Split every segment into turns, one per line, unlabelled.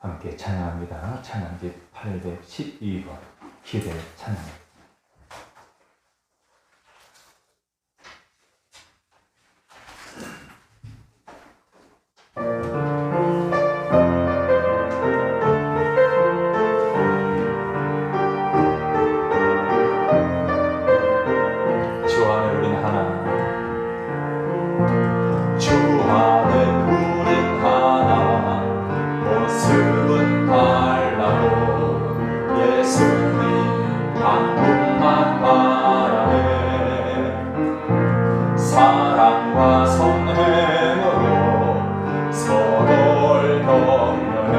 함께 찬양합니다. 찬양집 812번 기대 찬양.
사랑과 성행으로 서로를 격려해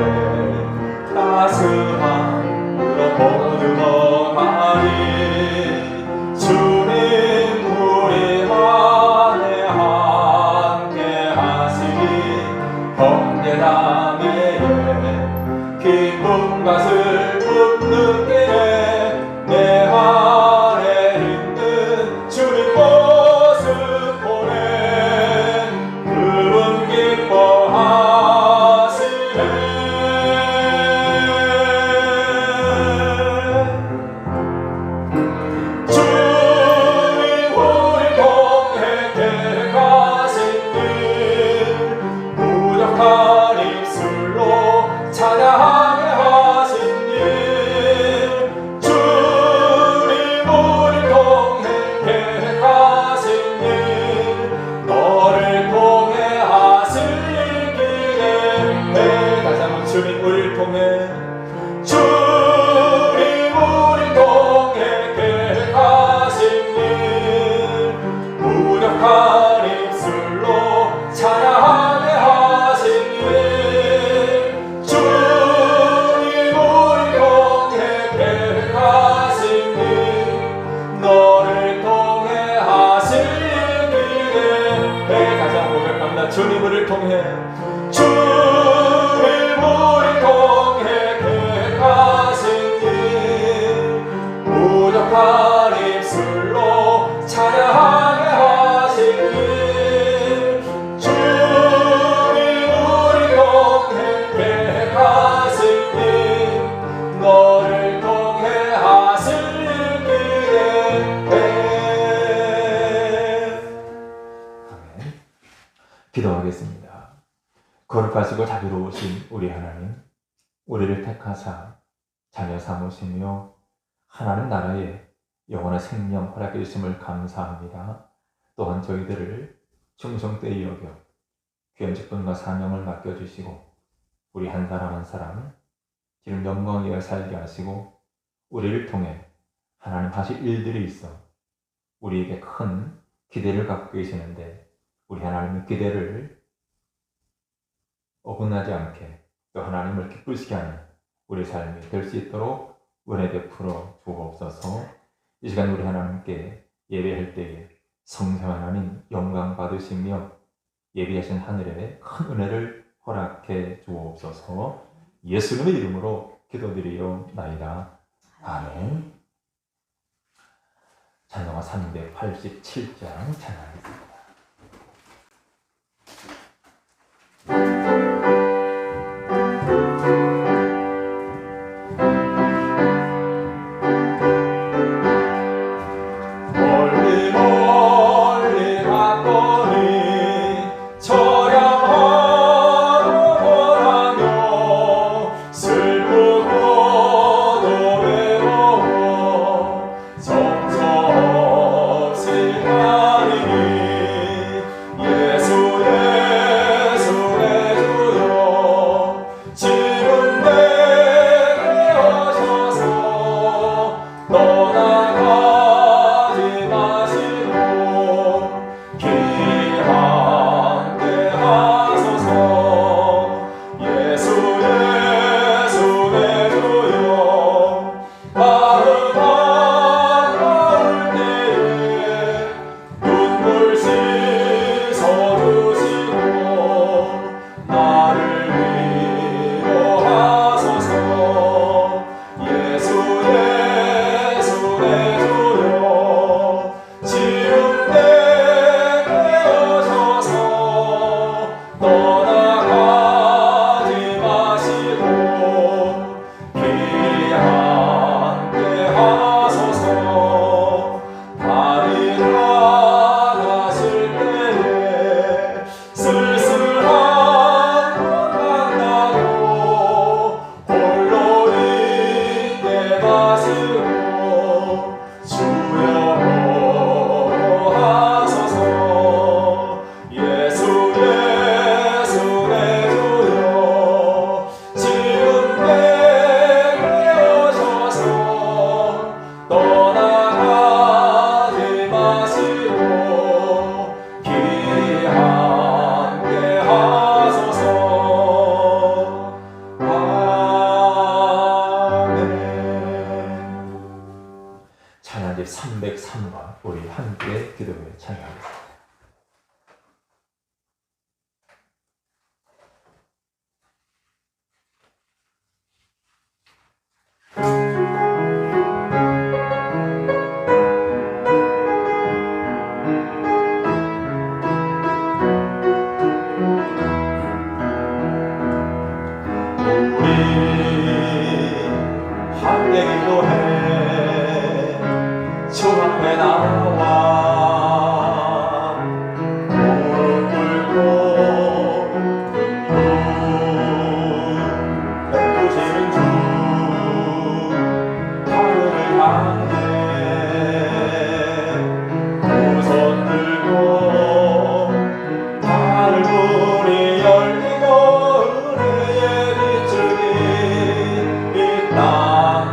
따스한 우로 보듬어가니 주님 우리 안에 함께 하시니 형제자매의 기쁨과 슬픔 느끼네 내 안에 있는 주님 모습 그분 기뻐하시네. 주님 우리 통해 계획하신 일 무력한 입술로 찬양해 하신 일 주님 우리 통해 계획하신 일 너를 통해 하실 길에 다시 한번 주님 우리를 통해 주님 우리 통해 계획하신 일 무력한 입술로 찬양해 하신 일 주님 우리 통해 계획하신 일 너를 통해 하실 다시 한번 고백합니다. 주님 우리를 통해 주님 우리 통해 계획하신 일 무력한 입술로 찬양해 하신 일 주님 우리 통해 계획하신 일 너를 통해 하실 길에
기도하겠습니다. 거룩하시고 자비로우신 우리 하나님, 우리를 택하사 자녀 삼으시며 하나님 나라에 영원한 생명 허락해 주심을 감사합니다. 또한 저희들을 충성되이 여겨 귀한 직분과 사명을 맡겨주시고 우리 한 사람 한 사람 지금 영광에 살게 하시고 우리를 통해 하나님 하실 일들이 있어 우리에게 큰 기대를 갖고 계시는데 우리 하나님의 기대를 어긋나지 않게 또 하나님을 기쁘시게 하는 우리 삶이 될 수 있도록 은혜 베풀어 주옵소서. 이 시간 우리 하나님께 예배할 때에 성령 하나님 영광 받으시며 예비하신 하늘에 큰 은혜를 허락해 주옵소서. 예수님의 이름으로 기도드리옵나이다. 아멘. 찬송가 387장 찬양하겠습니다.
정처없이 가니
3번 우리 함께 기도해 찬양하겠습니다.
함께 기도해 주 앞에 나와 무릎 꿇고 베푸시는 주 하늘을 향해 두 손 들고 하늘문이 열리고 은혜의 빛줄이 이 땅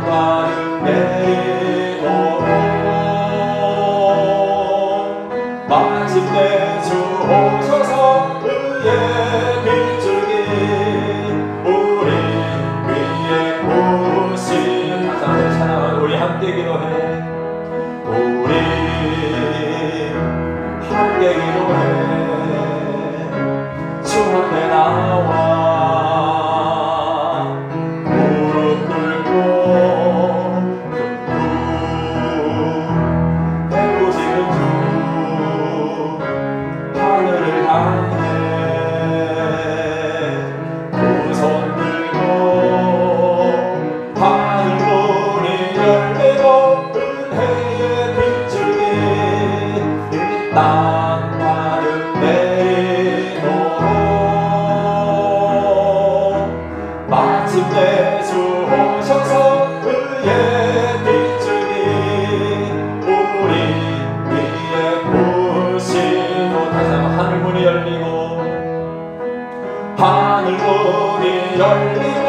가득 내리도록 마침내 주 오셔서 의의 빛줄이 우리 위에 부으신
하나님의 찬양을 우리 함께 기도해
우리 함께 기도해 주 앞에 나와 무릎 꿇고 베푸시는 주 하늘을 향해 두 손 들고 하늘문이 열리고 은혜의 빛줄이 이 땅 가득 내리도록 마침내 주 오셔서 의의 빛줄이 우리 위에 부으시고 다시 한번 하늘문이 열리고 하늘문이 열리고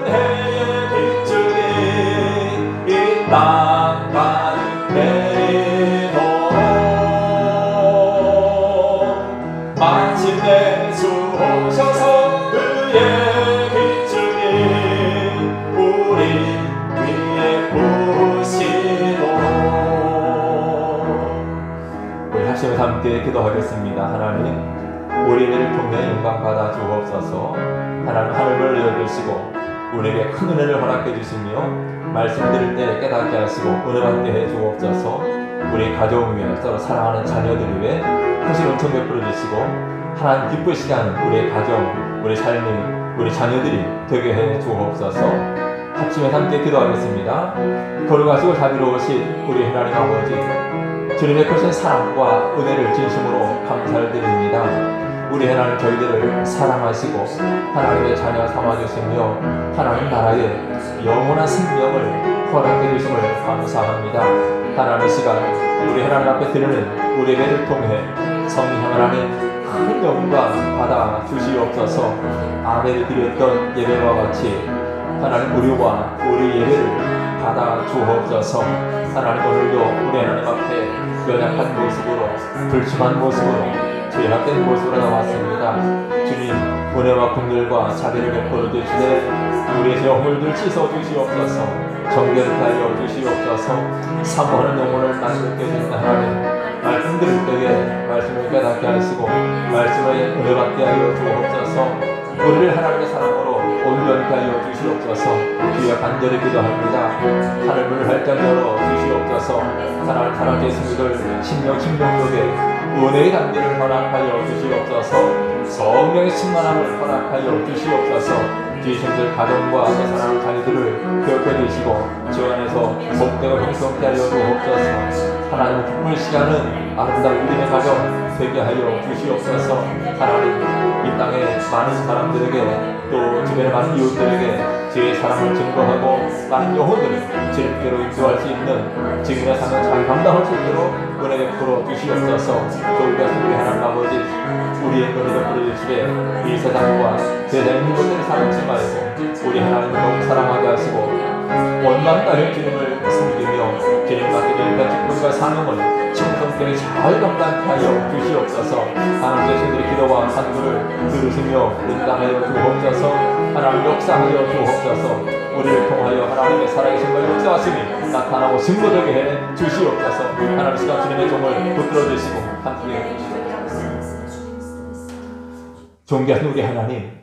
은혜의 빛줄이 이 땅 가득 내리도록 마침내 주 오셔서 의의 빛줄이 우리 위에 부으시도록
우리 하시면서 함께 기도하겠습니다. 하나님 우리 예배를 통해 영광 받아 주옵소서. 하나님 하늘을 열어주시고 우리에게 큰 은혜를 허락해 주시며 말씀 들을 때 깨닫게 하시고 은혜 받게 해 주옵소서. 우리 가정 위에 서로 사랑하는 자녀들 위해 크신 은총 베풀어 주시고 하나님 기쁘시게 하는 우리의 가정, 우리 삶이 우리 자녀들이 되게 해 주옵소서. 합심해서 함께 기도하겠습니다. 거룩하시고 자비로우신 우리 하나님 아버지, 주님의 크신 사랑과 은혜를 진심으로 감사를 드립니다. 우리 하나님 저희들을 사랑하시고 하나님의 자녀 삼아주시며 하나님 나라의 영원한 생명을 허락해 주심을 감사합니다. 하나님 시간 우리 하나님 앞에 드리는 우리 예배를 통해 성령 하나님 큰 영광 받아 주시옵소서. 아벨이 드렸던 예배와 같이 하나님 우리와 우리 예배를 받아 주옵소서. 하나님 오늘도 우리 하나님 앞에 연약한 모습으로 불충한 모습으로 죄악된 모습으로 나왔습니다. 주님 은혜와 긍휼과 자비를 베풀어 주시되 우리의 영혼을 씻어 주시옵소서. 정결케 하여 주시옵소서. 사모하는 영혼을 만족해 주신 하나님, 말씀 들을 때에 말씀을 깨닫게 하시고 말씀을 은혜받게 하여 주옵소서. 우리를 하나님의 사랑으로 온전케 하여 주시옵소서. 주여 간절히 기도합니다. 하늘문을 활짝 열어 주시옵소서. 하나님 사랑 예수님들 심령 속에 은혜의 단계를 허락하여 주시옵소서. 성령의 충만함을 허락하여 주시옵소서. 귀신들 가정과 사랑하는 자녀들을 기억해 주시고 주 안에서 복되고 형통케 하여 주옵소서. 하나님 기쁜 시간은 아름다운 우리의 가정 되게 하여 주시옵소서. 하나님 이 땅에 많은 사람들에게 또 주변의 많은 이웃들에게 주의 사랑을 증거하고 많은 영혼들을 주님께로 인도할 수 있는 지금의 삶을 잘 감당할 수 있도록 은혜 베풀어 주시옵소서. 저희가 우리 하나님 아버지 우리의 은혜 베풀어 주시되 이 세상과 세상에 있는 것들을 사랑치 말고 우리 하나님을 너무 사랑하게 하시고 원망 따른 주님을 섬기며 주님 맡기는 기쁨과 사명을 충성되게 잘 감당케 하여 주시옵소서. 하나님 자신들의 기도와 간구를 들으시며 응답하여 주옵소서. 하나님 역사하여 주옵소서. 우리를 통하여 하나님의 살아계심을 역사하심이 나타나고 증거되게 해 주시옵소서. 하나님 시간 주님의 종을 붙들어 주시고 함께 해주시옵소서. 존귀하신 우리 하나님,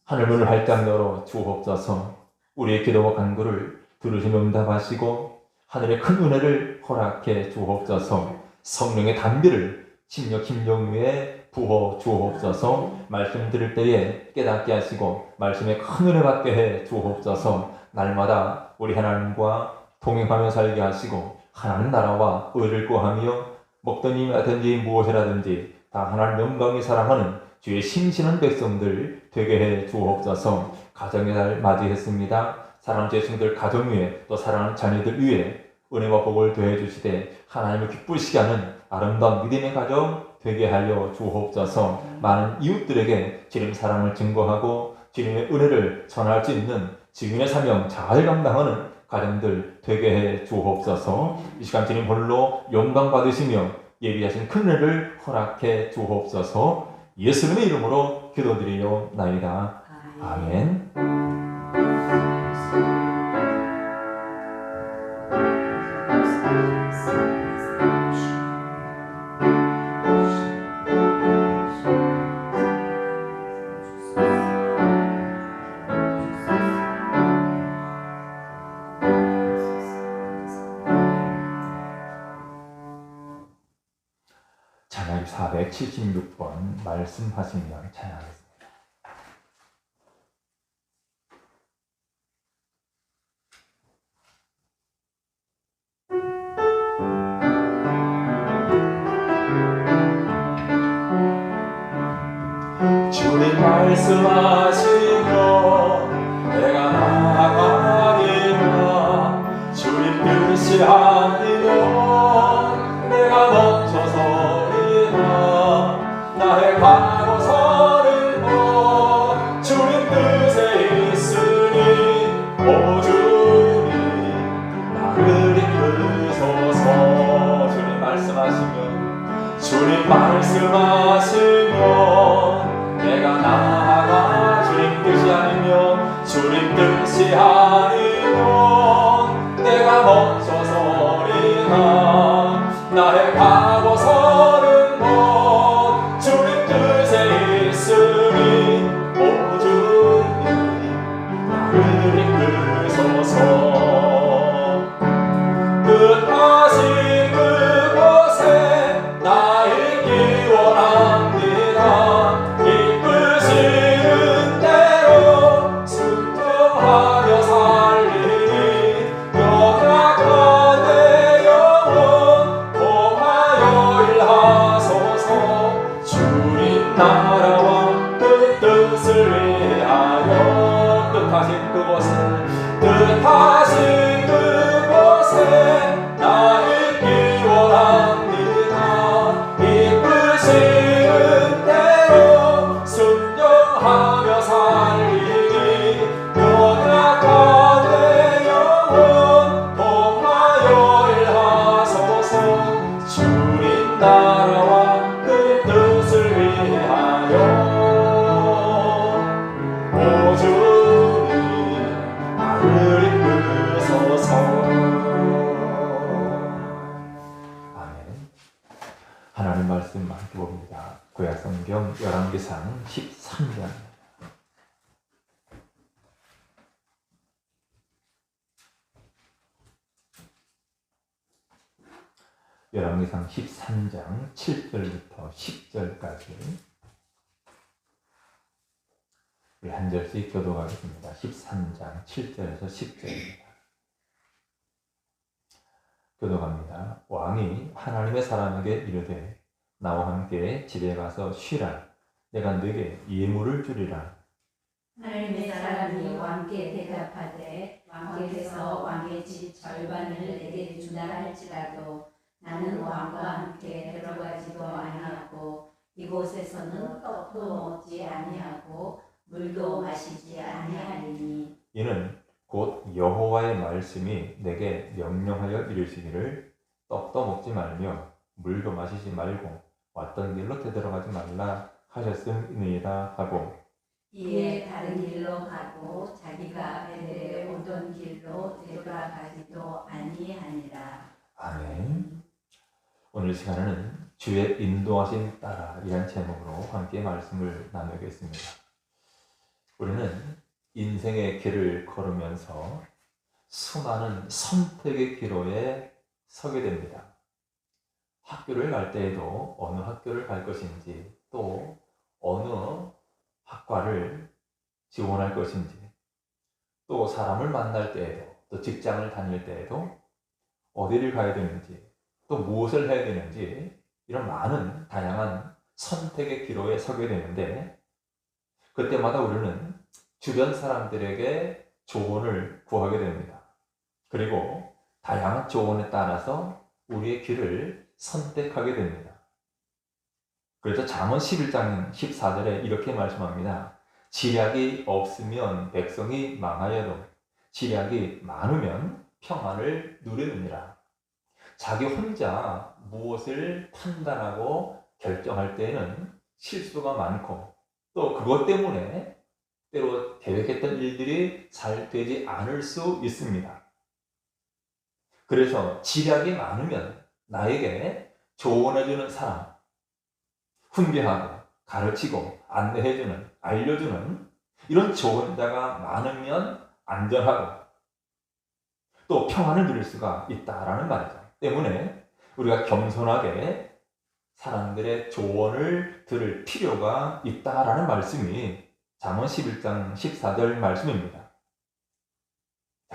하늘문을 활짝 열어 주옵소서. 우리의 기도와 간구를 들으시며 응답하시고 하늘의 큰 은혜를 허락해 주옵소서. 성령의 단비를 심령 심령 위에 부어 주옵소서. 말씀 들을 때에 깨닫게 하시고 말씀에 큰 은혜 받게 해 주옵소서. 날마다 우리 하나님과 동행하며 살게 하시고 하나님 나라와 의를 구하며 먹던 일이라든지 무엇이라든지 다 하나님 영광이 사랑하는 주의 심신한 백성들 되게 해 주옵소서. 가정의 날 맞이했습니다. 사랑하는 제승들 가정 위에 또 사랑하는 자녀들 위에 은혜와 복을 더해 주시되 하나님을 기쁘시게 하는 아름다운 믿음의 가정 되게 하여 주옵소서. 많은 이웃들에게 주님 사랑을 증거하고 주님의 은혜를 전할 수 있는 증인의 사명 잘 감당하는 가정들 되게 해 주옵소서. 이 시간 주님 홀로 영광 받으시며 예비하신 큰 은혜를 허락해 주옵소서. 예수님의 이름으로 기도드리옵나이다. 아멘. 찬양 476번 말씀하시면 찬양하겠습니다.
주님 말씀하시며 내가 나아가리라. 주님 뜻이 아니면 내가 멈춰서리라. 나의 가고서는 뭐 주님 뜻에 있으니 오 주님 나를 이끄소서. 주님 말씀하시면 내가 나아가 주님 뜻이 아니면 주님 뜻이 아니면 내가 멈춰서리라. 나의 가고서는 뭐 주님 뜻에 있으니 오 주님 나를 이끄소서. 뜻하신 그곳에 나 있기 원합니다. 이끄시는 대로 순종하며 살리니 연약한 내 영혼 통하여 일하소서. 주님 나라와 그 뜻을 위하여 뜻하신 그곳에 나 있기 원합니다. 이끄시는 대로 순종하며 살리니 연약한 내 영혼 통하여 일하소서. 주님 나라와 그 뜻을 위하여 오 주님 나를 이끄소서.
하나님 말씀 함께 봅니다. 구약성경 열왕기상 13장. 열왕기상 13장 7절부터 10절까지 우리 한 절씩 교독하겠습니다. 13장 7절에서 10절입니다. 교독합니다. 왕이 하나님의 사람에게 이르되 나와 함께 집에 가서 쉬라. 내가 네게 예물을 주리라.
하나님의 사람이 왕께 대답하되 왕께서 왕의 집 절반을 내게 준다 할지라도 나는 왕과 함께 들어가지도 아니하고 이곳에서는 떡도 먹지 아니하고 물도 마시지 아니하리니
이는 곧 여호와의 말씀이 내게 명령하여 이르시기를 떡도 먹지 말며 물도 마시지 말고 왔던 길로 되돌아가지 말라 하셨음이니이다 하고
이에 다른 길로 가고 자기가 베델에 오던 길로 되돌아가지도 아니하니라.
아멘. 오늘 시간에는 주의 인도하심 따라 이란 제목으로 함께 말씀을 나누겠습니다. 우리는 인생의 길을 걸으면서 수많은 선택의 기로에 서게 됩니다. 학교를 갈 때에도 어느 학교를 갈 것인지, 또 어느 학과를 지원할 것인지, 또 사람을 만날 때에도, 또 직장을 다닐 때에도 어디를 가야 되는지, 또 무엇을 해야 되는지, 이런 많은 다양한 선택의 기로에 서게 되는데, 그때마다 우리는 주변 사람들에게 조언을 구하게 됩니다. 그리고 다양한 조언에 따라서 우리의 길을 선택하게 됩니다. 그래서 잠언 11장 14절에 이렇게 말씀합니다. 지략이 없으면 백성이 망하여도 지략이 많으면 평안을 누리느니라. 자기 혼자 무엇을 판단하고 결정할 때에는 실수가 많고, 또 그것 때문에 때로 계획했던 일들이 잘 되지 않을 수 있습니다. 그래서 지략이 많으면 나에게 조언해주는 사람, 훈계하고 가르치고 안내해주는, 알려주는 이런 조언자가 많으면 안전하고 또 평안을 누릴 수가 있다라는 말이죠. 때문에 우리가 겸손하게 사람들의 조언을 들을 필요가 있다라는 말씀이 잠언 11장 14절 말씀입니다.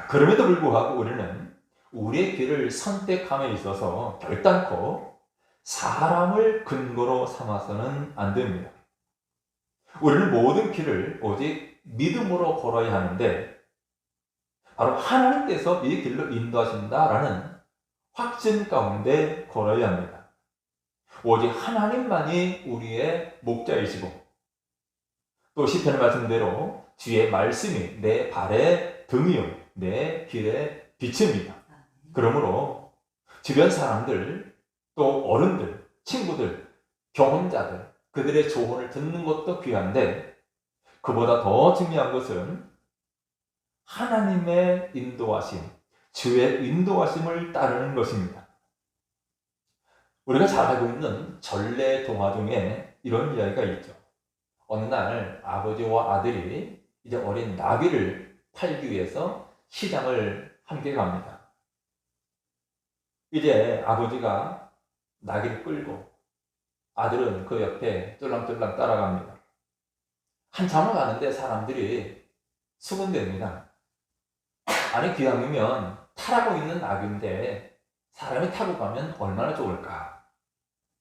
그럼에도 불구하고 우리는 우리의 길을 선택함에 있어서 결단코 사람을 근거로 삼아서는 안 됩니다. 우리는 모든 길을 오직 믿음으로 걸어야 하는데, 바로 하나님께서 이 길로 인도하신다라는 확신 가운데 걸어야 합니다. 오직 하나님만이 우리의 목자이시고, 또 시편의 말씀대로 주의 말씀이 내 발의 등이요 내 길의 빛입니다. 그러므로 주변 사람들, 또 어른들, 친구들, 경험자들, 그들의 조언을 듣는 것도 귀한데, 그보다 더 중요한 것은 하나님의 인도하심, 주의 인도하심을 따르는 것입니다. 우리가 잘 알고 있는 전래 동화 중에 이런 이야기가 있죠. 어느 날 아버지와 아들이 이제 어린 나귀를 팔기 위해서 시장을 함께 갑니다. 이제 아버지가 나귀를 끌고 아들은 그 옆에 쫄랑쫄랑 따라갑니다. 한참을 가는데 사람들이 수군댑니다. 아니, 기왕이면 타라고 있는 나귀인데 사람이 타고 가면 얼마나 좋을까.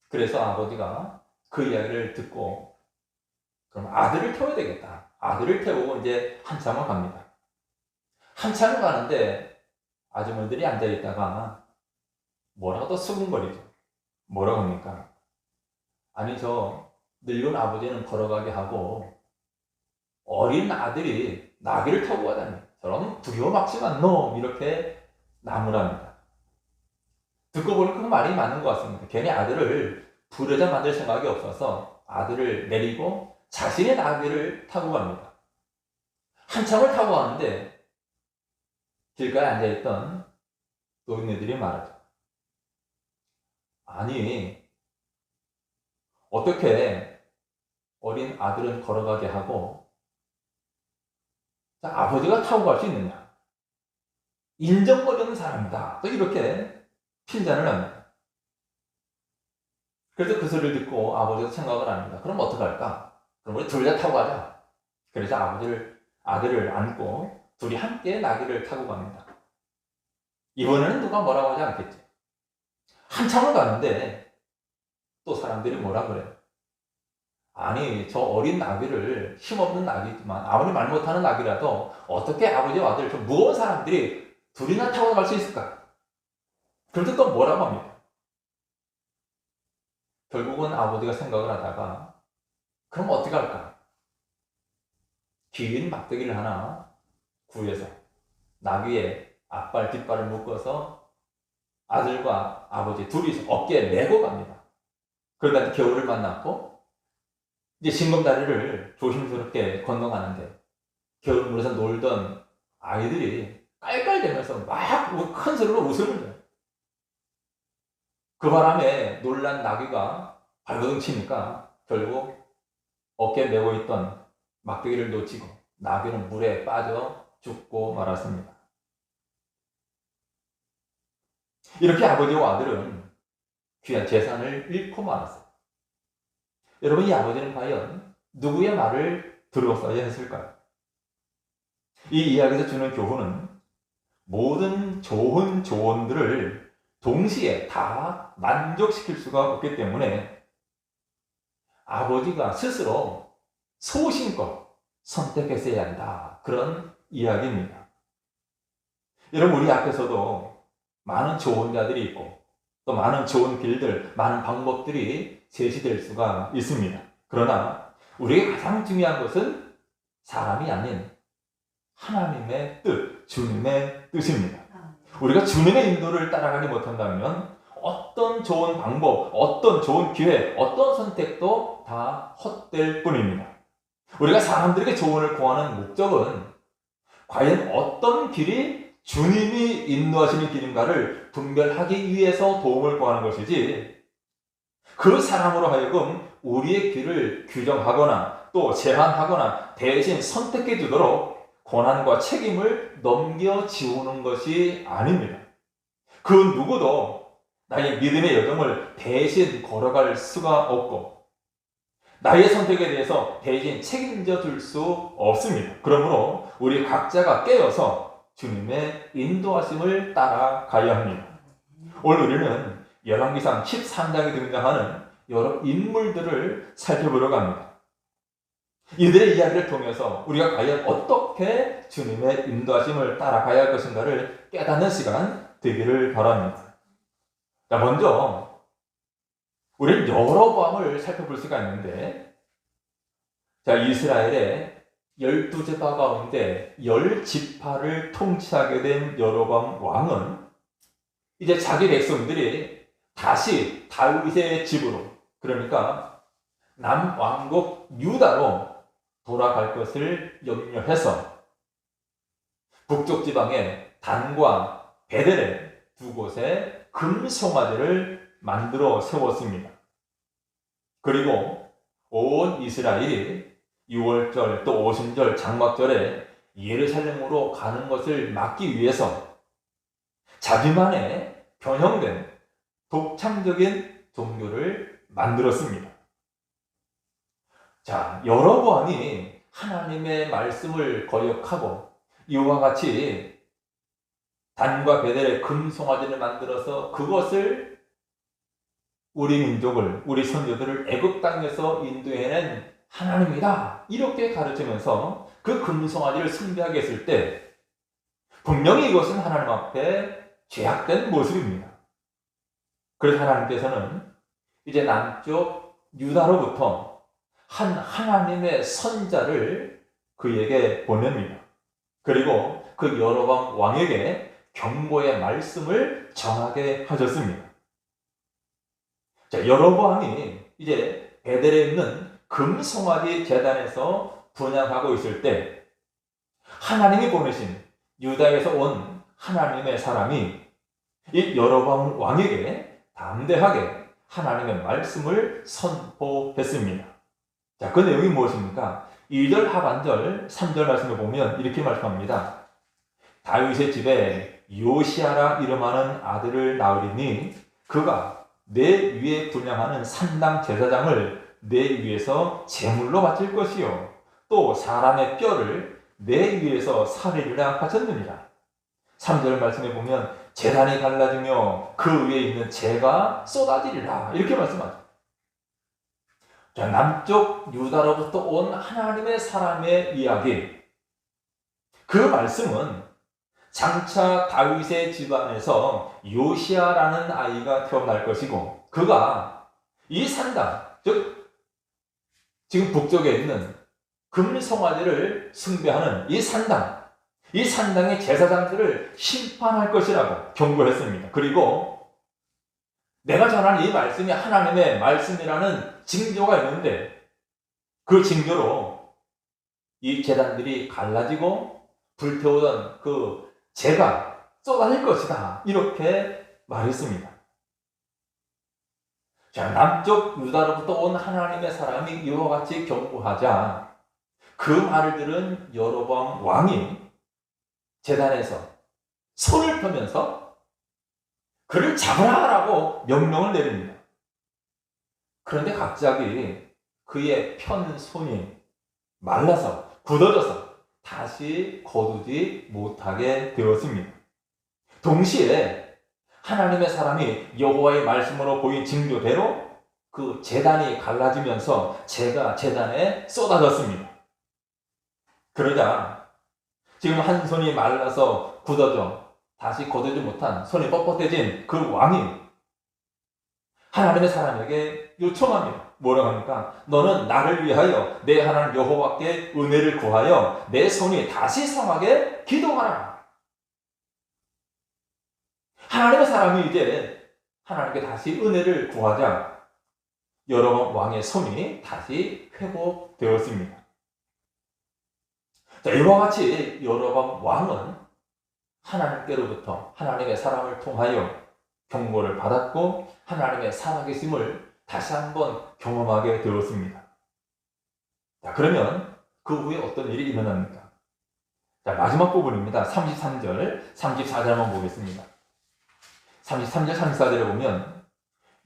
그래서 아버지가 그 이야기를 듣고, 그럼 아들을 태워야 되겠다. 아들을 태우고 이제 한참을 갑니다. 한참을 가는데 아주머니들이 앉아있다가 뭐라고 또 수군거리죠. 뭐라고 합니까? 아니, 저 늙은 아버지는 걸어가게 하고 어린 아들이 나귀를 타고 가다니 저런 두려워막심한 놈, 이렇게 나무랍니다. 듣고 보니까 그 말이 맞는 것 같습니다. 괜히 아들을 부르자 만들 생각이 없어서 아들을 내리고 자신의 나귀를 타고 갑니다. 한참을 타고 가는데 길가에 앉아있던 노인네들이 말하죠. 아니, 어떻게 어린 아들은 걸어가게 하고 아버지가 타고 갈 수 있느냐? 인정거리는 사람이다. 또 이렇게 핀잔을 합니다. 그래서 그 소리를 듣고 아버지가 생각을 합니다. 그럼 어떡할까? 그럼 우리 둘 다 타고 가자. 그래서 아들을 안고 둘이 함께 나귀를 타고 갑니다. 이번에는 누가 뭐라고 하지 않겠지. 한참을 가는데 또 사람들이 뭐라 그래요? 아니, 저 어린 나귀를, 힘없는 나귀지만 아무리 말 못하는 나귀라도 어떻게 아버지와 아들, 저 무거운 사람들이 둘이나 타고 갈 수 있을까? 그런데 또 뭐라고 합니까? 결국은 아버지가 생각을 하다가, 그럼 어떻게 할까? 긴 막대기를 하나 구해서 나귀의 앞발 뒷발을 묶어서 아들과 아버지 둘이서 어깨에 메고 갑니다. 그러다 겨울을 만났고 이제 징검다리를 조심스럽게 건너가는데 겨울물에서 놀던 아이들이 깔깔대면서 막 큰 소리로 웃음을 내요. 그 바람에 놀란 나귀가 발버둥 치니까 결국 어깨에 메고 있던 막대기를 놓치고 나귀는 물에 빠져 죽고 말았습니다. 이렇게 아버지와 아들은 귀한 재산을 잃고 말았어요. 여러분, 이 아버지는 과연 누구의 말을 들었어야 했을까요? 이 이야기에서 주는 교훈은 모든 좋은 조언들을 동시에 다 만족시킬 수가 없기 때문에 아버지가 스스로 소신껏 선택했어야 한다. 그런 이야기입니다. 여러분, 우리 앞에서도 많은 좋은 자들이 있고 또 많은 좋은 길들, 많은 방법들이 제시될 수가 있습니다. 그러나 우리에게 가장 중요한 것은 사람이 아닌 하나님의 뜻, 주님의 뜻입니다. 우리가 주님의 인도를 따라가지 못한다면 어떤 좋은 방법, 어떤 좋은 기회, 어떤 선택도 다 헛될 뿐입니다. 우리가 사람들에게 조언을 구하는 목적은 과연 어떤 길이 주님이 인도하시는 길인가를 분별하기 위해서 도움을 구하는 것이지, 그 사람으로 하여금 우리의 길을 규정하거나 또 제한하거나 대신 선택해 주도록 권한과 책임을 넘겨지우는 것이 아닙니다. 그 누구도 나의 믿음의 여정을 대신 걸어갈 수가 없고 나의 선택에 대해서 대신 책임져 줄 수 없습니다. 그러므로 우리 각자가 깨어서 주님의 인도하심을 따라가야 합니다. 오늘 우리는 열왕기상 13장에 등장하는 여러 인물들을 살펴보려고 합니다. 이들의 이야기를 통해서 우리가 과연 어떻게 주님의 인도하심을 따라가야 할 것인가를 깨닫는 시간 되기를 바랍니다. 자, 먼저 우리는 여로보암을 살펴볼 수가 있는데, 자, 이스라엘의 12지파 가운데 10지파를 통치하게 된 여로보암 왕은 이제 자기 백성들이 다시 다윗의 집으로, 그러니까 남왕국 유다로 돌아갈 것을 염려해서 북쪽 지방의 단과 베델에 두 곳에 금송아지를 만들어 세웠습니다. 그리고 온 이스라엘이 6월절 또 오순절 장막절에 예루살렘으로 가는 것을 막기 위해서 자기만의 변형된 독창적인 종교를 만들었습니다. 자, 여로보암이 하나님의 말씀을 거역하고 이와 같이 단과 베델의 금송아지를 만들어서 그것을 우리 민족을, 우리 선조들을 애굽 땅에서 인도해낸 하나님이다, 이렇게 가르치면서 그 금송아지를 숭배하게 했을 때 분명히 이것은 하나님 앞에 죄악된 모습입니다. 그래서 하나님께서는 이제 남쪽 유다로부터 한 하나님의 선자를 그에게 보냅니다. 그리고 그 여로보암 왕에게 경고의 말씀을 전하게 하셨습니다. 자, 여로보암이 이제 베델에 있는 금송아지 제단에서 분향하고 있을 때 하나님이 보내신 유다에서 온 하나님의 사람이 이 여로보암 왕에게 담대하게 하나님의 말씀을 선포했습니다. 자, 그 내용이 무엇입니까? 2절 하반절 3절 말씀을 보면 이렇게 말씀합니다. 다윗의 집에 요시아라 이름하는 아들을 낳으리니 그가 내 위에 분향하는 산당 제사장을 내 위에서 제물로 바칠 것이요 또 사람의 뼈를 내 위에서 살리리라 하셨느니라. 3절 말씀에 보면 제단이 갈라지며 그 위에 있는 재가 쏟아지리라, 이렇게 말씀하죠. 자, 남쪽 유다로부터 온 하나님의 사람의 이야기, 그 말씀은 장차 다윗의 집안에서 요시아라는 아이가 태어날 것이고 그가 이 산당, 즉 지금 북쪽에 있는 금송아지를 숭배하는 이 산당의 제사장들을 심판할 것이라고 경고했습니다. 그리고 내가 전하는 이 말씀이 하나님의 말씀이라는 징조가 있는데 그 징조로 이 제단들이 갈라지고 불태우던 그 재가 쏟아질 것이다. 이렇게 말했습니다. 자, 남쪽 유다로부터 온 하나님의 사람이 이와 같이 경고하자 그 말을 들은 여로보암 왕이 제단에서 손을 펴면서 그를 잡으라라고 명령을 내립니다. 그런데 갑자기 그의 편 손이 말라서 굳어져서 다시 거두지 못하게 되었습니다. 동시에 하나님의 사람이 여호와의 말씀으로 보인 징조대로 그 제단이 갈라지면서 재가 제단에 쏟아졌습니다. 그러자 지금 한 손이 말라서 굳어져 다시 거두지 못한 손이 뻣뻣해진 그 왕이 하나님의 사람에게 요청합니다. 뭐라고 합니까? 너는 나를 위하여 내 하나님 여호와께 은혜를 구하여 내 손이 다시 성하게 기도하라. 하나님의 사람이 이제 하나님께 다시 은혜를 구하자 여로보암 왕의 손이 다시 회복되었습니다. 자, 이와 같이 여로보암 왕은 하나님께로부터 하나님의 사람을 통하여 경고를 받았고 하나님의 살아계심을 다시 한번 경험하게 되었습니다. 자, 그러면 그 후에 어떤 일이 일어납니까? 자, 마지막 부분입니다. 33절, 34절만 보겠습니다. 33절, 34절에 보면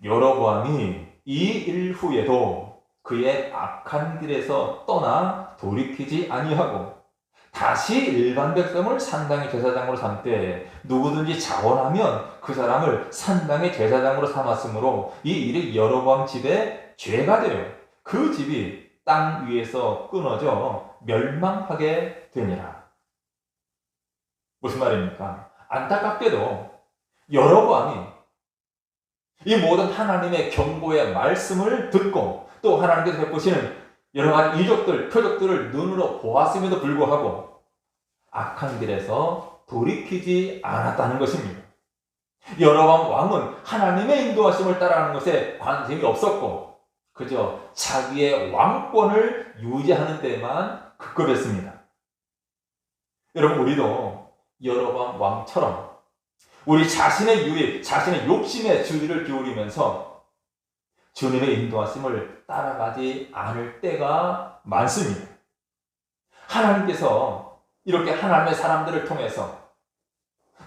여로보암이 이 일 후에도 그의 악한 길에서 떠나 돌이키지 아니하고 다시 일반 백성을 산당의 제사장으로 삼되 누구든지 자원하면 그 사람을 산당의 제사장으로 삼았으므로 이 일이 여로보암 집에 죄가 되어 그 집이 땅 위에서 끊어져 멸망하게 되니라. 무슨 말입니까? 안타깝게도 여로보암이 이 모든 하나님의 경고의 말씀을 듣고 또 하나님께서 베푸시는 여러 가지 이적들, 표적들을 눈으로 보았음에도 불구하고 악한 길에서 돌이키지 않았다는 것입니다. 여로보암 왕은 하나님의 인도하심을 따라가는 것에 관심이 없었고 그저 자기의 왕권을 유지하는 데만 급급했습니다. 여러분, 우리도 여로보암 왕처럼 우리 자신의 유익, 자신의 욕심에 주의를 기울이면서 주님의 인도하심을 따라가지 않을 때가 많습니다. 하나님께서 이렇게 하나님의 사람들을 통해서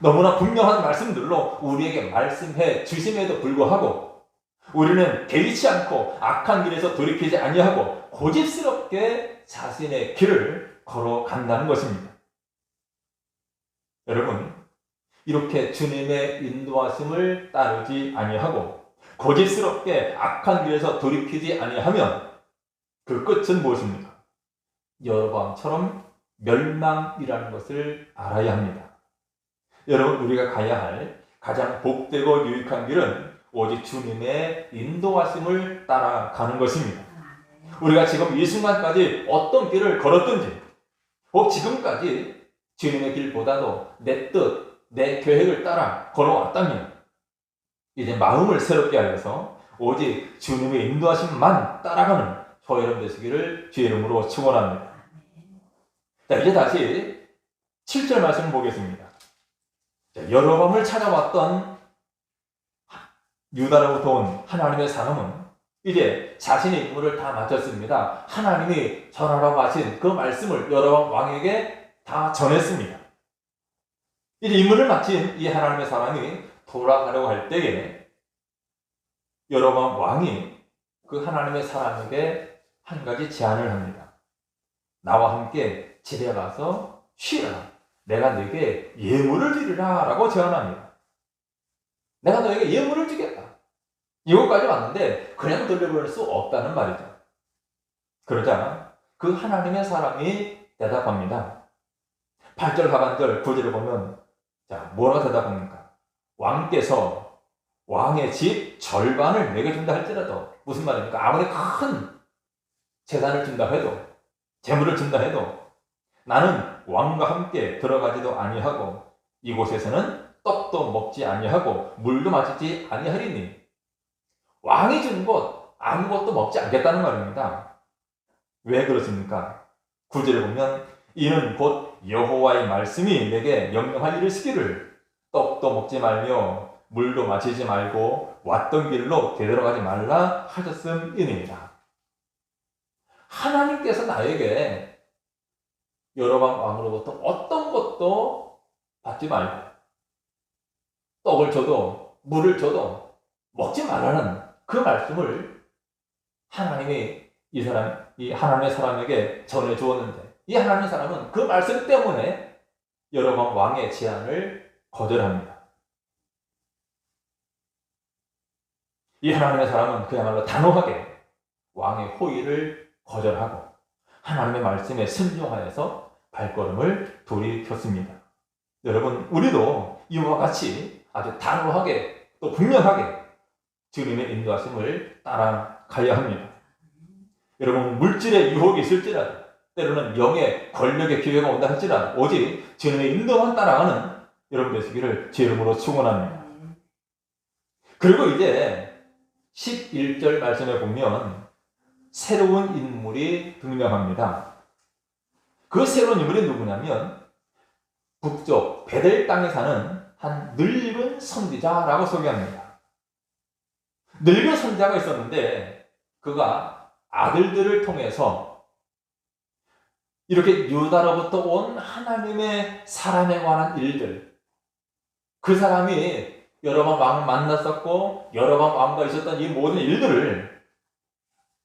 너무나 분명한 말씀들로 우리에게 말씀해 주심에도 불구하고 우리는 개의치 않고 악한 길에서 돌이키지 아니하고 고집스럽게 자신의 길을 걸어간다는 것입니다. 여러분, 이렇게 주님의 인도하심을 따르지 아니하고 고집스럽게 악한 길에서 돌이키지 아니하면 그 끝은 무엇입니까? 여로보암처럼 멸망이라는 것을 알아야 합니다. 여러분, 우리가 가야 할 가장 복되고 유익한 길은 오직 주님의 인도하심을 따라가는 것입니다. 우리가 지금 이 순간까지 어떤 길을 걸었든지 혹 지금까지 주님의 길보다도 내 뜻, 내 계획을 따라 걸어왔다면 이제 마음을 새롭게 하여서 오직 주님의 인도하심만 따라가는 저와 여러분 되시기를 주의 이름으로 축원합니다. 자, 이제 다시 7절 말씀을 보겠습니다. 자, 여로보암을 찾아왔던 유다로부터 온 하나님의 사람은 이제 자신의 임무를 다 마쳤습니다. 하나님이 전하라고 하신 그 말씀을 여로보암 왕에게 다 전했습니다. 이제 임무를 마친 이 하나님의 사람이 돌아가려고 할 때에 여로보암 왕이 그 하나님의 사람에게 한 가지 제안을 합니다. 나와 함께 집에 가서 쉬라. 내가 네게 예물을 드리라 라고 제안합니다. 내가 너에게 예물을 주겠다. 이것까지 왔는데 그냥 돌려보낼 수 없다는 말이죠. 그러자 그 하나님의 사람이 대답합니다. 8절 하반절 9절을 보면 자, 뭐라고 대답합니까? 왕께서 왕의 집 절반을 내게 준다 할지라도 무슨 말입니까? 아무리 큰 재산을 준다 해도 재물을 준다 해도 나는 왕과 함께 들어가지도 아니하고 이곳에서는 떡도 먹지 아니하고 물도 마시지 아니하리니 왕이 준 것 아무것도 먹지 않겠다는 말입니다. 왜 그렇습니까? 9절에 보면 이는 곧 여호와의 말씀이 내게 명령한 이르시기를 떡도 먹지 말며 물도 마시지 말고 왔던 길로 되돌아가지 말라 하셨음이니이다. 하나님께서 나에게 여로보암 왕으로부터 어떤 것도 받지 말고 떡을 줘도 물을 줘도 먹지 말라는 그 말씀을 하나님이 이 하나님의 사람에게 전해 주었는데, 이 하나님의 사람은 그 말씀 때문에 여로보암 왕의 제안을 거절합니다. 이 하나님의 사람은 그야말로 단호하게 왕의 호의를 거절하고 하나님의 말씀에 순종하여서 발걸음을 돌이켰습니다. 여러분, 우리도 이와 같이 아주 단호하게 또 분명하게 주님의 인도하심을 따라가야 합니다. 여러분, 물질의 유혹이 있을지라도, 때로는 영의 권력의 기회가 온다 할지라도 오직 주님의 인도만 따라가는 여러분 되시기를 제 이름으로 축원합니다. 그리고 이제 11절 말씀에 보면 새로운 인물이 등장합니다. 그 새로운 인물이 누구냐면 북쪽 베델 땅에 사는 한 늙은 선지자라고 소개합니다. 늙은 선지자가 있었는데 그가 아들들을 통해서 이렇게 유다로부터 온 하나님의 사람에 관한 일들, 그 사람이 여로보암 왕을 만났었고 여로보암 왕과 있었던 이 모든 일들을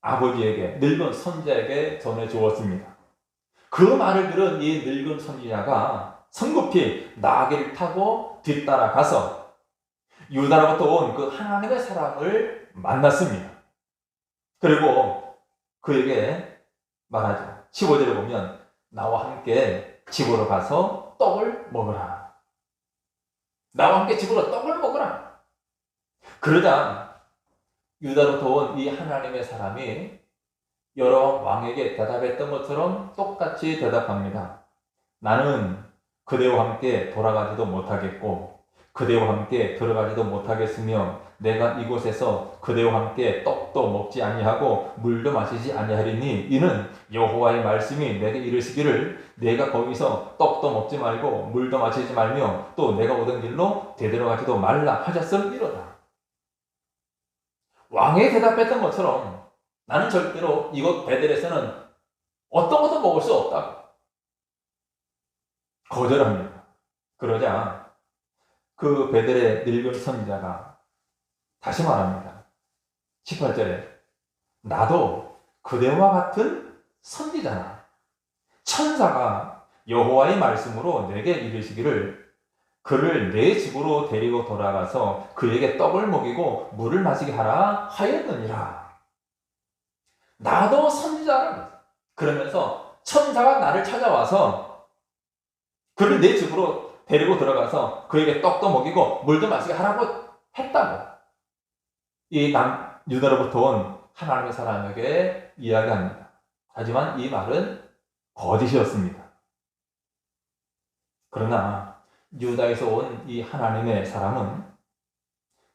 아버지에게, 늙은 선지자에게 전해 주었습니다. 그 말을 들은 이 늙은 선지자가 성급히 나귀를 타고 뒤따라가서 유다로부터 온 그 하나님의 사람을 만났습니다. 그리고 그에게 말하죠. 15절에 보면 나와 함께 집으로 가서 떡을 먹으라. 나와 함께 집으로 떡을 먹으라. 그러자 유다로부터 온 이 하나님의 사람이 여러 왕에게 대답했던 것처럼 똑같이 대답합니다. 나는 그대와 함께 돌아가지도 못하겠고 그대와 함께 들어가지도 못하겠으며 내가 이곳에서 그대와 함께 떡도 먹지 아니하고 물도 마시지 아니하리니 이는 여호와의 말씀이 내게 이르시기를 내가 거기서 떡도 먹지 말고 물도 마시지 말며 또 내가 오던 길로 되돌아가지도 말라 하셨음이로다. 왕에 대답했던 것처럼 나는 절대로 이곳 베델에서는 어떤 것도 먹을 수 없다. 거절합니다. 그러자 그 베델의 늙은 선지자가 다시 말합니다. 18절에 나도 그대와 같은 선지자나 천사가 여호와의 말씀으로 내게 이르시기를 그를 내 집으로 데리고 돌아가서 그에게 떡을 먹이고 물을 마시게 하라 하였느니라. 나도 선지자라. 그러면서 천사가 나를 찾아와서 그를 내 집으로 데리고 들어가서 그에게 떡도 먹이고 물도 마시게 하라고 했다고 이 유다로부터 온 하나님의 사람에게 이야기합니다. 하지만 이 말은 거짓이었습니다. 그러나 유다에서 온 이 하나님의 사람은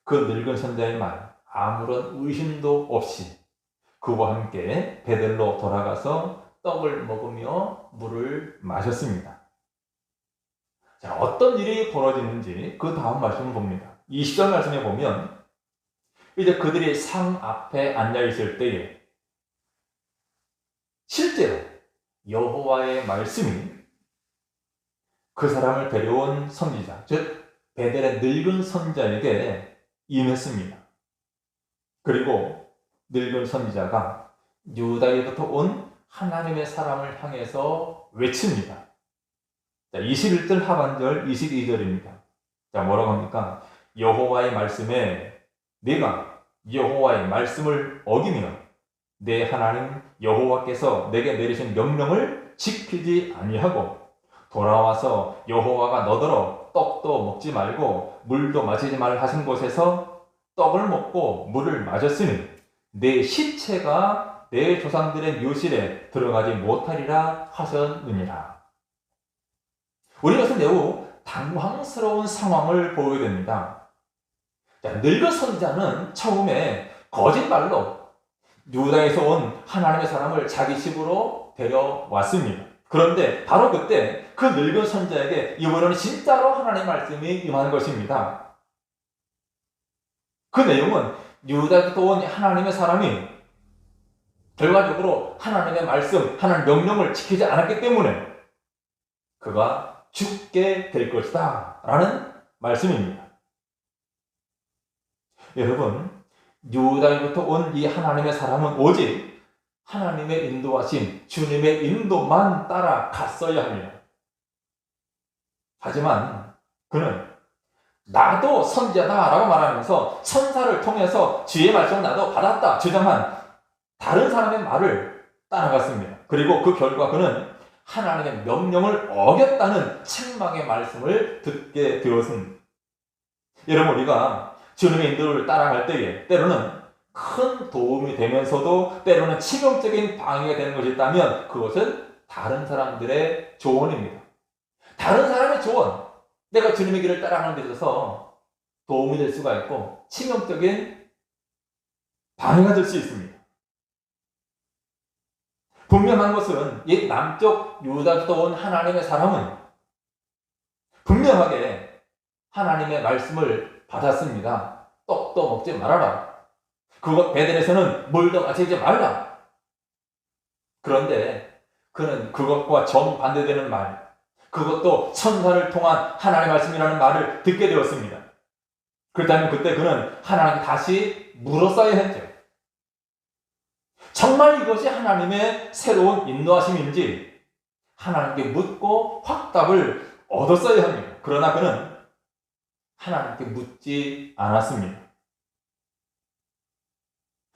그 늙은 선자의 말 아무런 의심도 없이 그와 함께 베델로 돌아가서 떡을 먹으며 물을 마셨습니다. 자, 어떤 일이 벌어지는지 그 다음 말씀을 봅니다. 20절 말씀에 보면 이제 그들이 상 앞에 앉아 있을 때에 실제로 여호와의 말씀이 그 사람을 데려온 선지자, 즉 베델의 늙은 선지자에게 임했습니다. 그리고 늙은 선지자가 유다에부터 온 하나님의 사람을 향해서 외칩니다. 자, 21절 하반절 22절입니다. 자, 뭐라고 합니까? 여호와의 말씀에 내가 여호와의 말씀을 어기며 내 하나님 여호와께서 내게 내리신 명령을 지키지 아니하고 돌아와서 여호와가 너더러 떡도 먹지 말고 물도 마시지 말라 하신 곳에서 떡을 먹고 물을 마셨으니 내 시체가 내 조상들의 묘실에 들어가지 못하리라 하셨느니라. 우리는 이것은 매우 당황스러운 상황을 보게 됩니다. 자, 늙은 선지자는 처음에 거짓말로 유다에서 온 하나님의 사람을 자기 집으로 데려왔습니다. 그런데 바로 그때 그 늙은 선자에게 이번에는 진짜로 하나님의 말씀이 임하는 것입니다. 그 내용은 유다에서 온 하나님의 사람이 결과적으로 하나님의 말씀, 하나님의 명령을 지키지 않았기 때문에 그가 죽게 될 것이다 라는 말씀입니다. 여러분, 유다에부터 온 이 하나님의 사람은 오직 하나님의 인도하심, 주님의 인도만 따라갔어야 합니다. 하지만 그는 나도 선지자다라고 말하면서 천사를 통해서 주의 말씀을 나도 받았다 주장한 다른 사람의 말을 따라갔습니다. 그리고 그 결과 그는 하나님의 명령을 어겼다는 책망의 말씀을 듣게 되었습니다. 여러분, 우리가 주님의 인도를 따라갈 때에 때로는 큰 도움이 되면서도 때로는 치명적인 방해가 되는 것이 있다면 그것은 다른 사람들의 조언입니다. 다른 사람의 조언, 내가 주님의 길을 따라가는 데 있어서 도움이 될 수가 있고 치명적인 방해가 될 수 있습니다. 분명한 것은 이 남쪽 유다에서 온 하나님의 사람은 분명하게 하나님의 말씀을 받았습니다. 떡도 먹지 말아라. 그것 베델에서는 물도 마시지 말라. 그런데 그는 그것과 정반대되는 말, 그것도 천사를 통한 하나님의 말씀이라는 말을 듣게 되었습니다. 그렇다면 그때 그는 하나님께 다시 물었어야 했죠. 정말 이것이 하나님의 새로운 인도하심인지 하나님께 묻고 확답을 얻었어야 합니다. 그러나 그는 하나님께 묻지 않았습니다.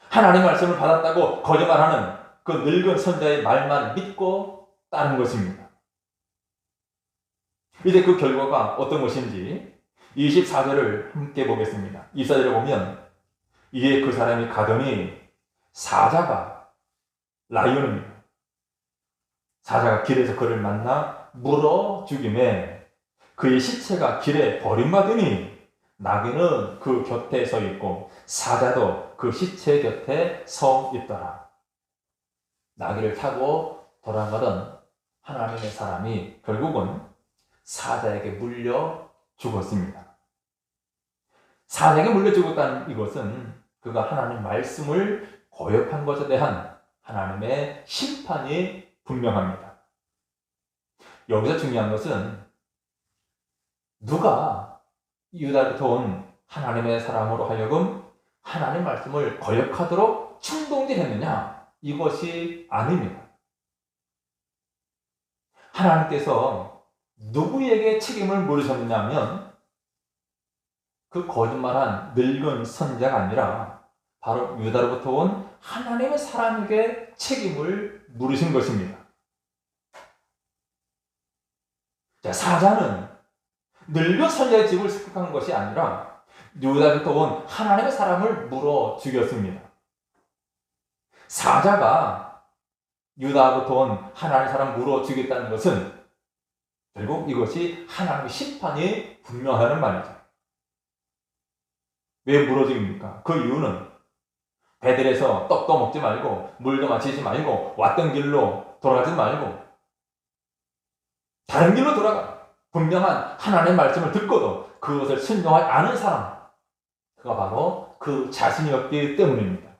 하나님의 말씀을 받았다고 거짓말하는 그 늙은 선자의 말만 믿고 따른 것입니다. 이제 그 결과가 어떤 것인지 24절을 함께 보겠습니다. 24절에 보면 이에 그 사람이 가더니 사자가 라이온입니다. 사자가 길에서 그를 만나 물어 죽임에 그의 시체가 길에 버림받으니 나귀는 그 곁에 서 있고 사자도 그 시체 곁에 서 있더라. 나귀를 타고 돌아가던 하나님의 사람이 결국은 사자에게 물려 죽었습니다. 사자에게 물려 죽었다는 이것은 그가 하나님 말씀을 거역한 것에 대한 하나님의 심판이 분명합니다. 여기서 중요한 것은 누가 유다부터 온 하나님의 사람으로 하여금 하나님 말씀을 거역하도록 충동질했느냐, 이것이 아닙니다. 하나님께서 누구에게 책임을 물으셨느냐 하면 그 거짓말한 늙은 선자가 아니라 바로 유다로부터 온 하나님의 사람에게 책임을 물으신 것입니다. 자, 사자는 늙은 선자의 집을 습격한 것이 아니라 유다로부터 온 하나님의 사람을 물어 죽였습니다. 사자가 유다로부터 온 하나님의 사람을 물어 죽였다는 것은 결국 이것이 하나님의 심판이 분명하다는 말이죠. 왜 물어 죽입니까? 그 이유는 베델에서 떡도 먹지 말고 물도 마시지 말고 왔던 길로 돌아가지 말고 다른 길로 돌아가. 분명한 하나님의 말씀을 듣고도 그것을 순종하지 않은 사람, 그가 바로 그 자신이었기 때문입니다.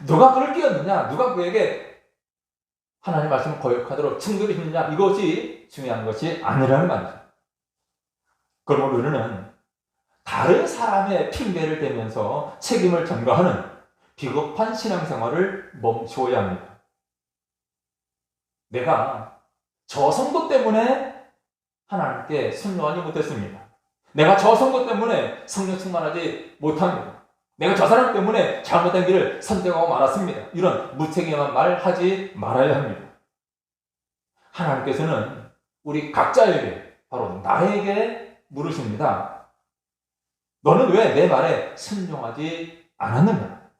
누가 그를 끼웠느냐, 누가 그에게 하나님의 말씀을 거역하도록 충돌이 있느냐, 이것이 중요한 것이 아니라는 말이죠. 그러므로 우리는 다른 사람의 핑계를 대면서 책임을 전가하는 비겁한 신앙생활을 멈추어야 합니다. 내가 저 성도 때문에 하나님께 순종하지 못했습니다. 내가 저 성도 때문에 성령 충만하지 못합니다. 내가 저 사람 때문에 잘못된 길을 선택하고 말았습니다. 이런 무책임한 말 하지 말아야 합니다. 하나님께서는 우리 각자에게, 바로 나에게 물으십니다. 너는 왜 내 말에 순종하지 않았느냐?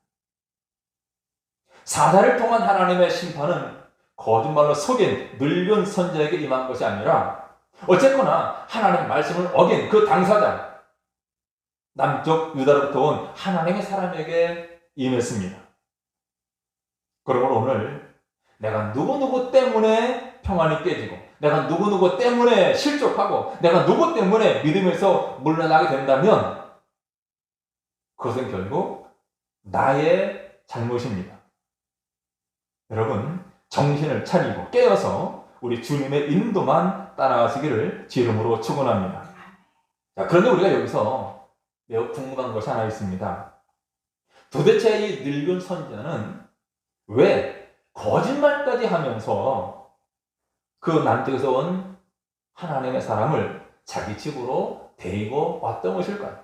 사자를 통한 하나님의 심판은 거짓말로 속인 늙은 선자에게 임한 것이 아니라 어쨌거나 하나님의 말씀을 어긴 그 당사자, 남쪽 유다로부터 온 하나님의 사람에게 임했습니다. 그러므로 오늘 내가 누구누구 때문에 평안이 깨지고, 내가 누구누구 때문에 실족하고, 내가 누구 때문에 믿음에서 물러나게 된다면 그것은 결국 나의 잘못입니다. 여러분, 정신을 차리고 깨어서 우리 주님의 인도만 따라가시기를 주 이름으로 축원합니다. 자, 그런데 우리가 여기서 매우 궁금한 것이 하나 있습니다. 도대체 이 늙은 선지자는 왜 거짓말까지 하면서 그 남쪽에서 온 하나님의 사람을 자기 집으로 데리고 왔던 것일까요?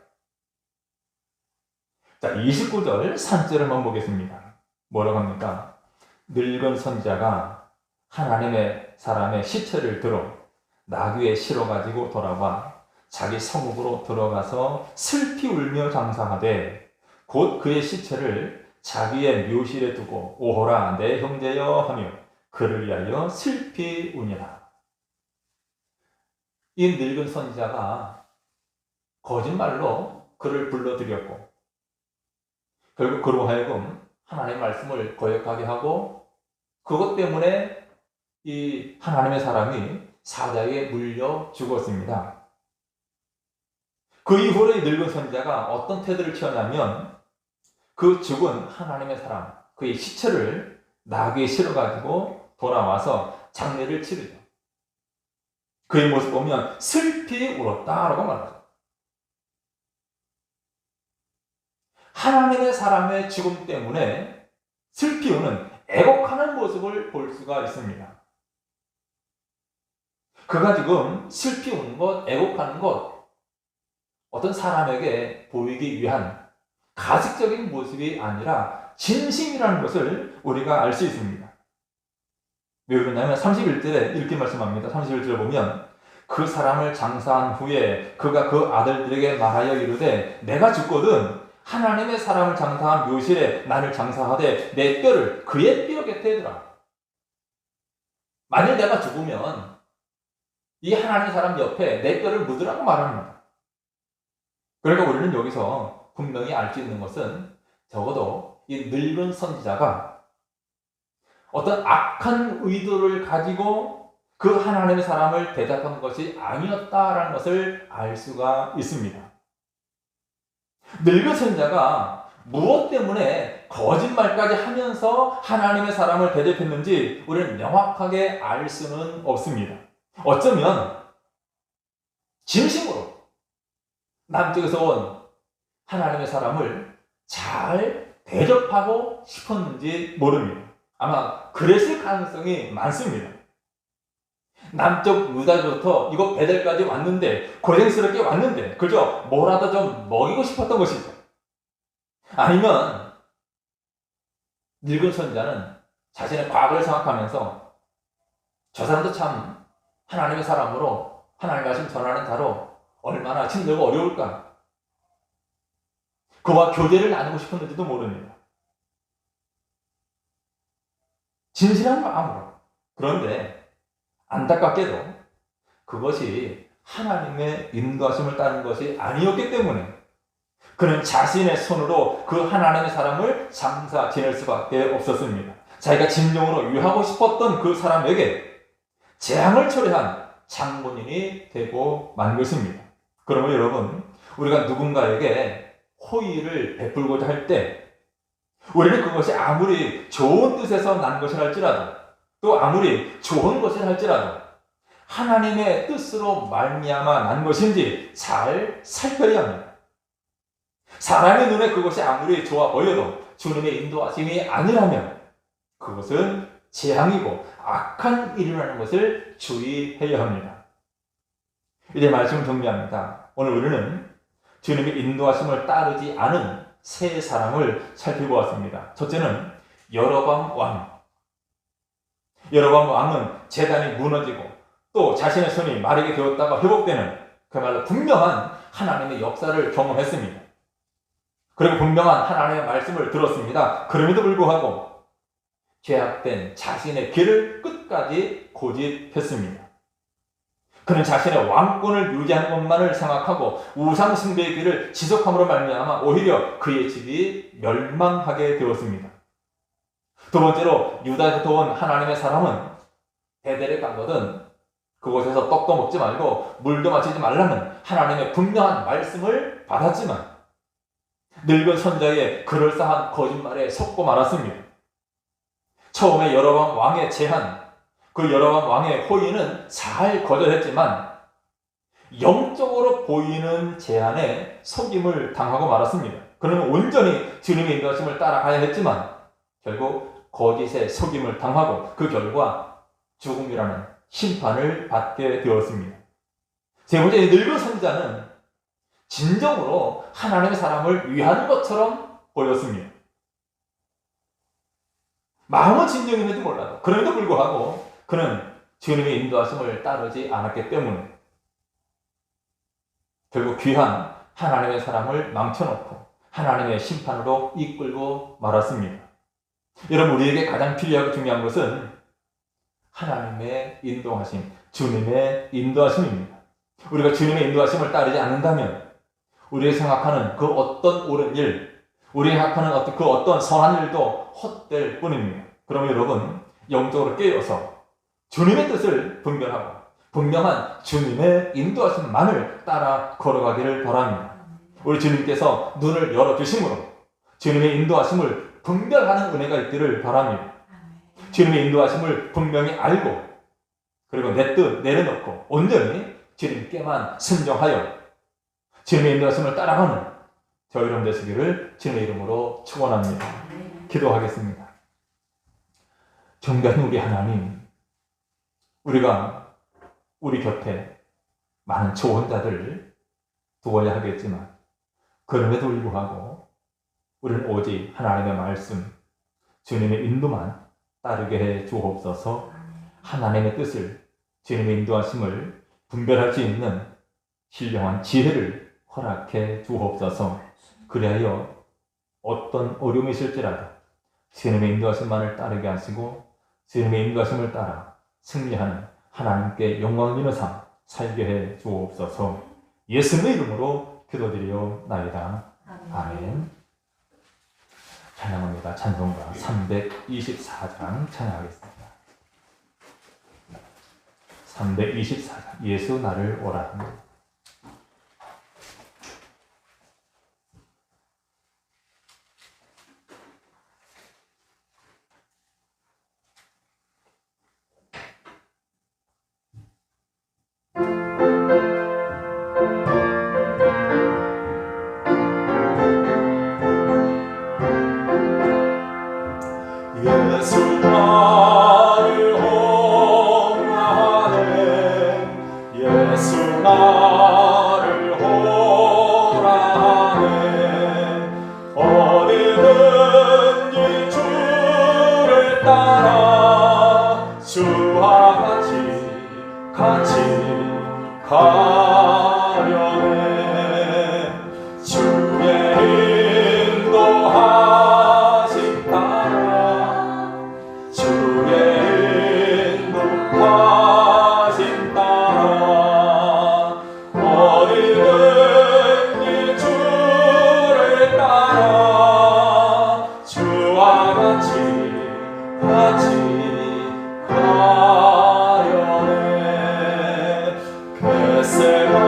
자, 29절 3절을 한번 보겠습니다. 뭐라고 합니까? 늙은 선지자가 하나님의 사람의 시체를 들어 나귀에 실어가지고 돌아와 자기 성읍으로 들어가서 슬피 울며 장사하되 곧 그의 시체를 자기의 묘실에 두고 오호라 내 형제여 하며 그를 위하여 슬피 우니라. 이 늙은 선지자가 거짓말로 그를 불러들였고 결국 그로 하여금 하나님의 말씀을 거역하게 하고 그것 때문에 이 하나님의 사람이 사자에게 물려 죽었습니다. 그 이후로 이 늙은 선지자가 어떤 태도를 취하냐면 그 죽은 하나님의 사람, 그의 시체를 나귀에 실어가지고 돌아와서 장례를 치르죠. 그의 모습 보면 슬피 울었다라고 말하죠. 하나님의 사람의 죽음 때문에 슬피 우는 애곡하는 모습을 볼 수가 있습니다. 그가 지금 슬피 우는 것, 애곡하는 것, 어떤 사람에게 보이기 위한 가식적인 모습이 아니라 진심이라는 것을 우리가 알 수 있습니다. 왜 그러냐면 31절에 이렇게 말씀합니다. 31절에 보면 그 사람을 장사한 후에 그가 그 아들들에게 말하여 이르되 내가 죽거든 하나님의 사람을 장사한 묘실에 나를 장사하되 내 뼈를 그의 뼈 곁에 두라. 만일 내가 죽으면 이 하나님의 사람 옆에 내 뼈를 묻으라고 말합니다. 그러니까 우리는 여기서 분명히 알 수 있는 것은 적어도 이 늙은 선지자가 어떤 악한 의도를 가지고 그 하나님의 사람을 대답한 것이 아니었다라는 것을 알 수가 있습니다. 늙은 선지자가 무엇 때문에 거짓말까지 하면서 하나님의 사람을 대접했는지 우리는 명확하게 알 수는 없습니다. 어쩌면 진심으로 남쪽에서 온 하나님의 사람을 잘 대접하고 싶었는지 모릅니다. 아마 그랬을 가능성이 많습니다. 남쪽 유다로부터 이거 베델까지 왔는데 고생스럽게 왔는데 그저 뭐라도 좀 먹이고 싶었던 것이죠. 아니면 늙은 선지자는 자신의 과거를 생각하면서 저 사람도 참 하나님의 사람으로 하나님의 말씀 전하는 자로 얼마나 힘들고 어려울까. 그와 교제를 나누고 싶었는지도 모릅니다. 진실한 마음으로. 그런데 안타깝게도 그것이 하나님의 인도하심을 따른 것이 아니었기 때문에 그는 자신의 손으로 그 하나님의 사람을 장사 지낼 수밖에 없었습니다. 자기가 진정으로 유하고 싶었던 그 사람에게 재앙을 초래한 장본인이 되고 만 것입니다. 그러면 여러분, 우리가 누군가에게 호의를 베풀고자 할 때 우리는 그것이 아무리 좋은 뜻에서 난 것이랄지라도 또 아무리 좋은 것이랄지라도 하나님의 뜻으로 말미암아 난 것인지 잘 살펴야 합니다. 사람의 눈에 그것이 아무리 좋아 보여도 주님의 인도하심이 아니라면 그것은 재앙이고 악한 일이라는 것을 주의해야 합니다. 이제 말씀을 정리합니다. 오늘 우리는 주님의 인도하심을 따르지 않은 세 사람을 살펴보았습니다. 첫째는 여로보암 왕. 여로보암 왕은 제단이 무너지고 또 자신의 손이 마르게 되었다가 회복되는 그야말로 분명한 하나님의 역사를 경험했습니다. 그리고 분명한 하나님의 말씀을 들었습니다. 그럼에도 불구하고 죄악된 자신의 길을 끝까지 고집했습니다. 그는 자신의 왕권을 유지하는 것만을 생각하고 우상 숭배의 길을 지속함으로 말미암아 오히려 그의 집이 멸망하게 되었습니다. 두 번째로 유다에서 온 하나님의 사람은 베델에 가거든 그곳에서 떡도 먹지 말고 물도 마시지 말라는 하나님의 분명한 말씀을 받았지만 늙은 선자의 그럴싸한 거짓말에 속고 말았습니다. 처음에 여로보암 왕의 제안, 그 여로보암 왕의 호의는 잘 거절했지만 영적으로 보이는 제안에 속임을 당하고 말았습니다. 그는 온전히 주님의 인도하심을 따라가야 했지만 결국 거짓에 속임을 당하고 그 결과 죽음이라는 심판을 받게 되었습니다. 세 번째, 이 늙은 선지자는 진정으로 하나님의 사람을 위하는 것처럼 보였습니다. 마음은 진정했는지 몰라도 그럼에도 불구하고 그는 주님의 인도하심을 따르지 않았기 때문에 결국 귀한 하나님의 사람을 망쳐놓고 하나님의 심판으로 이끌고 말았습니다. 여러분, 우리에게 가장 필요하고 중요한 것은 하나님의 인도하심, 주님의 인도하심입니다. 우리가 주님의 인도하심을 따르지 않는다면 우리가 생각하는 그 어떤 옳은 일, 우리가 생각하는 그 어떤 선한 일도 헛될 뿐입니다. 그러면 여러분, 영적으로 깨어서 주님의 뜻을 분별하고 분명한 주님의 인도하심만을 따라 걸어가기를 바랍니다. 우리 주님께서 눈을 열어주심으로 주님의 인도하심을 분별하는 은혜가 있기를 바랍니다. 주님의 인도하심을 분명히 알고 그리고 내 뜻 내려놓고 온전히 주님께만 순종하여 주님의 인도하심을 따라가는 저 여러분 되시기를 주님의 이름으로 축원합니다. 기도하겠습니다. 존귀하신 우리 하나님, 우리가 우리 곁에 많은 좋은 자들을 두어야 하겠지만 그럼에도 불구하고 우리는 오직 하나님의 말씀, 주님의 인도만 따르게 해 주옵소서. 하나님의 뜻을, 주님의 인도하심을 분별할 수 있는 신령한 지혜를 허락해 주옵소서. 그리하여 어떤 어려움이 있을지라도 주님의 인도하심만을 따르게 하시고 주님의 인도하심을 따라 승리하는 하나님께 영광 있는 삶 살게 해 주옵소서. 예수님의 이름으로 기도드리옵나이다. 아멘. 찬양합니다. 찬송가 324장 찬양하겠습니다. 324장 예수 나를 오라 합니다.
예수 나를 오라 하네 예수 나를 오라 하네 어디든지 주를 따라 주와 같이 가려네 주의 인도하심 따라 주의 인도하심 따라 어디든지 주를 따라 주와 같이 가려네 그 세상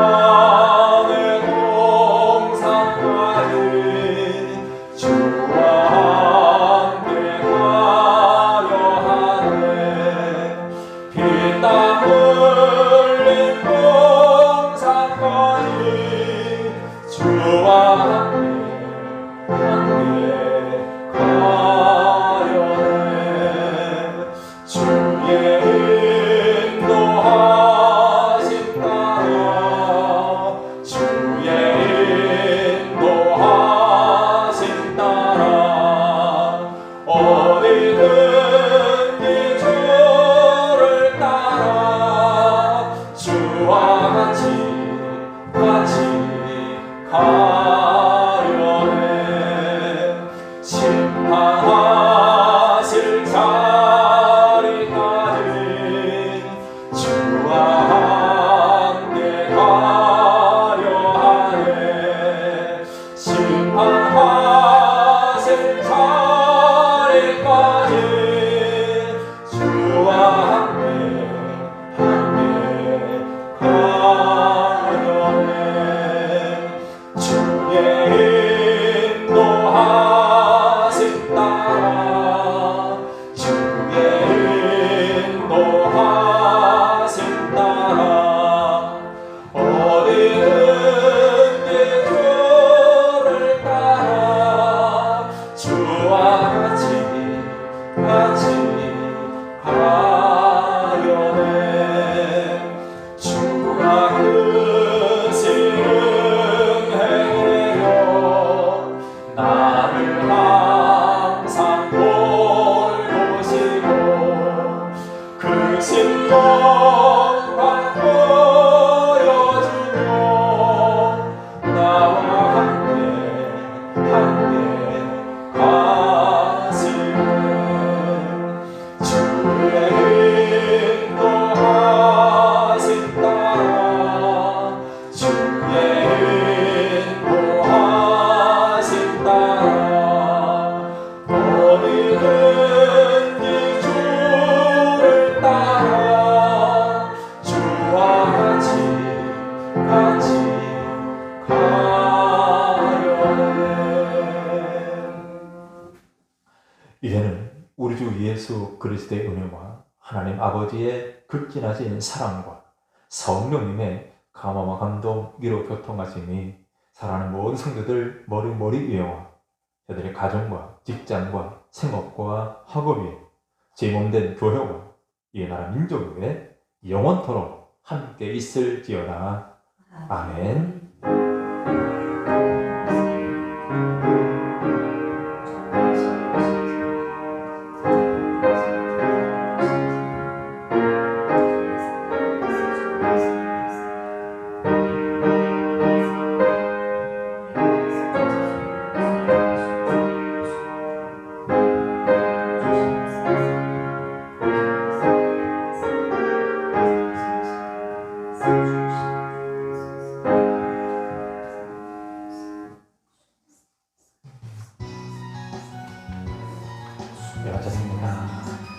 예수 그리스도의 은혜와 하나님 아버지의 극진하신 사랑과 성령님의 감화와 감동, 위로 교통하심이 사랑하는 모든 성도들 머리 위에와 저들의 가정과 직장과 생업과 학업이 제 몸된 교회와 이 나라 민족 위에 영원토록 함께 있을지어다. 아멘. 네, 마쳤습니다.